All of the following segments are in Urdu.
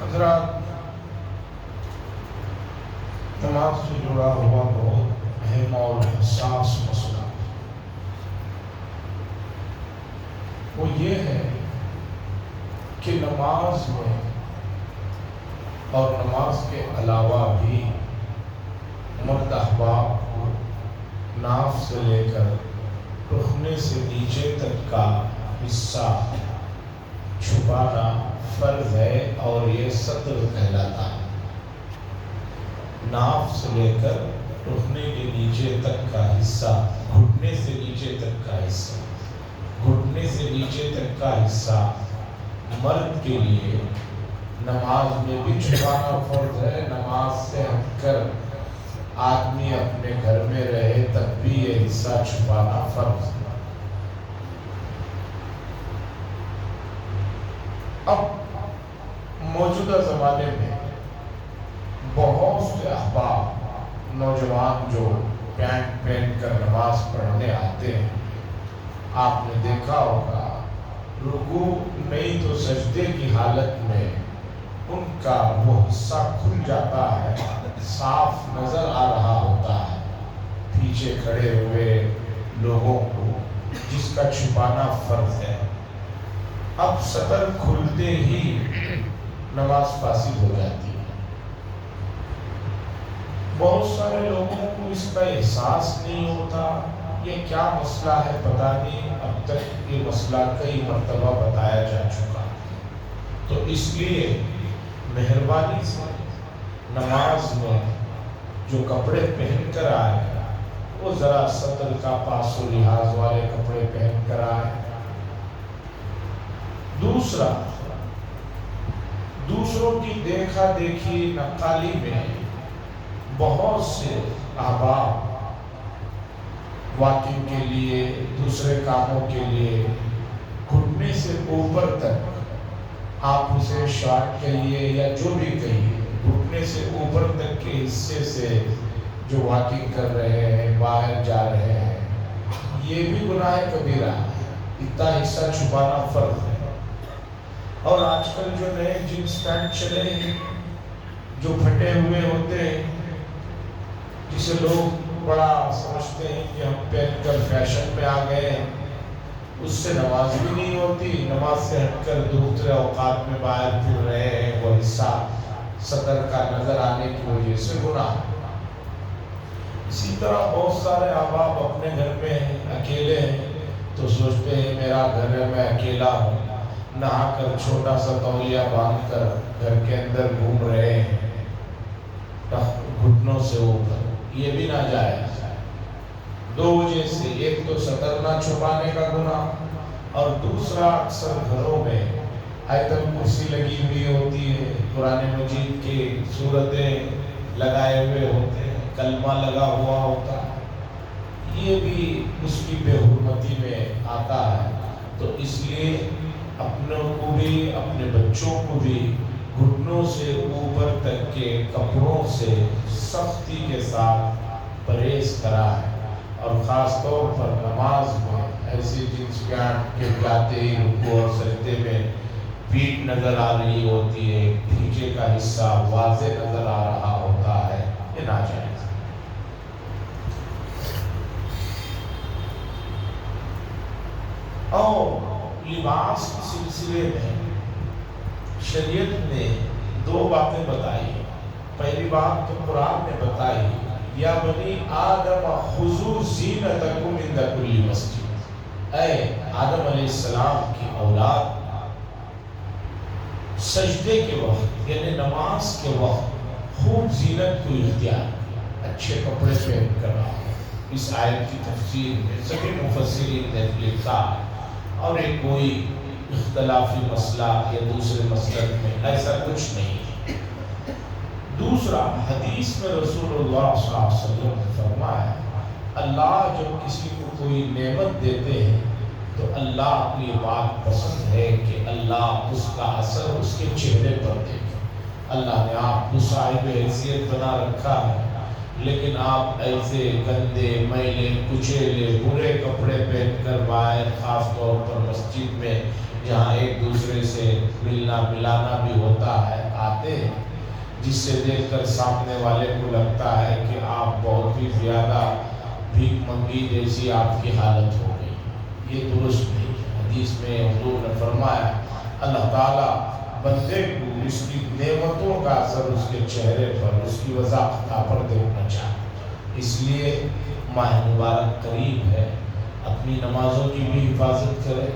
حضرات، نماز سے جڑا ہوا بہت اہم اور حساس مسئلہ وہ یہ ہے کہ نماز میں اور نماز کے علاوہ بھی مرد احباب کو ناف سے لے کر رکنے سے نیچے تک کا حصہ چھپانا فرض ہے، اور یہ ستر کہلاتا ہے۔ ناف سے لے کر رکنے کے نیچے تک کا حصہ، گھٹنے سے نیچے تک کا حصہ، گھٹنے سے نیچے تک کا حصہ مرد کے لیے نماز میں بھی چھپانا فرض ہے۔ نماز سے ہٹ کر آدمی اپنے گھر میں رہے تب بھی یہ حصہ چھپانا فرض ہے۔ اب موجودہ زمانے میں بہت سے احباب نوجوان جو پینٹ پہن کر نماز پڑھنے آتے ہیں، آپ نے دیکھا ہوگا رکوع نہیں تو سجدے کی حالت میں ان کا وہ حصہ کھل جاتا ہے، صاف نظر آ رہا ہوتا ہے پیچھے کھڑے ہوئے لوگوں کو، جس کا چھپانا فرض ہے۔ اب سطر کھلتے ہی نماز فاسد ہو جاتی ہے۔ بہت سارے لوگوں کو اس کا احساس نہیں ہوتا، یہ کیا مسئلہ ہے پتہ نہیں، اب تک یہ مسئلہ کئی مرتبہ بتایا جا چکا۔ تو اس لیے مہربانی سے نماز میں جو کپڑے پہن کر آئے وہ ذرا سطر کا پاس و لحاظ والے کپڑے پہن کر آئے۔ دوسرا، دوسروں کی دیکھا دیکھی نقالی میں بہت سے احباب واکنگ کے لیے، دوسرے کاموں کے لیے گھٹنے سے اوپر تک، آپ اسے شارٹ کہیے یا جو بھی کہیے، گھٹنے سے اوپر تک کے حصے سے جو واکنگ کر رہے ہیں، باہر جا رہے ہیں، یہ بھی گناہ کبیرہ ہے۔ اتنا حصہ چھپانا فرض ہے۔ اور آج کل جو نئے جینس پینٹ چلے ہیں جو پھٹے ہوئے ہوتے ہیں، جسے لوگ بڑا سمجھتے ہیں کہ ہم پہن کر فیشن میں آ گئے ہیں، اس سے نماز بھی نہیں ہوتی، نماز سے ہٹ کر دوسرے اوقات میں باہر پھر رہے ہیں، وہ حصہ سطر کا نظر آنے کی وجہ سے گناہ۔ اسی طرح بہت سارے احباب اپنے گھر میں ہیں، اکیلے ہیں، تو سوچتے ہیں میرا گھر ہے، میں اکیلا ہوں، نہا کر چھوٹا سا تولیہ باندھ کر گھر کے اندر گھوم رہے ہیں گھٹنوں سے اوپر، یہ بھی ناجائز ہے۔ دو وجہ سے، ایک تو سطر نہ چھپانے کا گناہ، اور دوسرا اکثر گھروں میں آیت الکرسی لگی ہوئی ہوتی ہے، قرآن مجید کی سورتیں لگائے ہوئے ہوتے ہیں، کلمہ لگا ہوا ہوتا ہے، یہ بھی اس کی بے حرمتی میں آتا ہے۔ تو اس لیے اپنوں کو بھی، اپنے بچوں کو بھی گھٹنوں سے اوپر تک کے کپڑوں سے سختی کے ساتھ پرہیز کرا ہے، اور خاص طور پر نماز میں ایسی جنس پینٹ کے جاتے ہی رکوع اور سجدے میں پیٹھ نظر آ رہی ہوتی ہے، پیچھے کا حصہ واضح نظر آ رہا ہوتا ہے، یہ ناجائز ہے۔ اور لباس کے سلسلے میں شریعت نے دو باتیں بتائی۔ پہلی بات تو قرآن نے بتائی، یا بنی آدم خذوا زینتکم عند کل مسجد، اے آدم علیہ السلام کی اولاد، سجدے کے وقت یعنی نماز کے وقت خوب زینت کو اختیار کیا، اچھے کپڑے پہن کر آؤ۔ اس آیت کی تفسیر میں سبھی مفسرین نے لکھا، اور ایک کوئی اختلافی مسئلہ یا دوسرے مسلک میں ایسا کچھ نہیں ہے۔ دوسرا، حدیث میں رسول اللہ صلی اللہ علیہ وسلم نے فرمایا، اللہ جب کسی کو کوئی نعمت دیتے ہیں تو اللہ کو یہ بات پسند ہے کہ اللہ اس کا اثر اس کے چہرے پر دیکھے۔ اللہ نے آپ کو صاحب حیثیت بنا رکھا ہے، لیکن آپ ایسے گندے، میلے، کچیلے، برے کپڑے پہن کر باہر، خاص طور پر مسجد میں جہاں ایک دوسرے سے ملنا ملانا بھی ہوتا ہے، آتے ہیں، جس سے دیکھ کر سامنے والے کو لگتا ہے کہ آپ بہت ہی زیادہ بھیک منگی جیسی آپ کی حالت ہو گئی، یہ درست نہیں ہے۔ حدیث میں حضور نے فرمایا اللہ تعالیٰ بندے کو اس کی نعمتوں کا اثر اس کے چہرے پر، اس کی وضاحت پر دیکھنا چاہے۔ اس لیے ماہ مبارک قریب ہے، اپنی نمازوں کی بھی حفاظت کرے،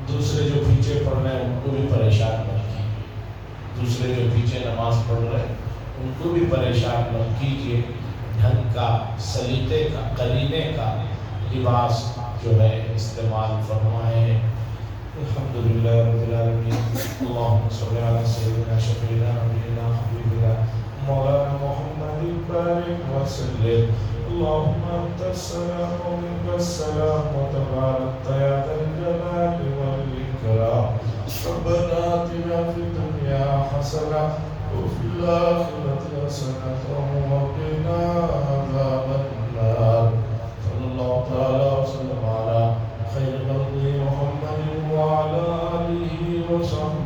دوسرے جو پیچھے پڑھ رہے ہیں ان کو بھی پریشان مت کیجیے، دوسرے جو پیچھے نماز پڑھ رہے ہیں ان کو بھی پریشان مت کیجیے، ڈھنگ کا، سلیقے کا، قرینے کا لباس جو ہے استعمال فرمائیں۔ الحمدللہ رب العالمین، اللہم صلی علی سیدنا شفیعنا نبینا حبیبنا مولانا محمد بارک وسلم۔ اللہم انت السلام و منک السلام و تبارک یا ذا الجلال والاکرام۔ ربنا آتنا فی الدنیا حسنہ وفی الآخرة حسنة وقنا عذاب النار۔ صلی اللہ تعالی وسلم علی خیر خلقہ محمد وعلی آلہ وصحبہ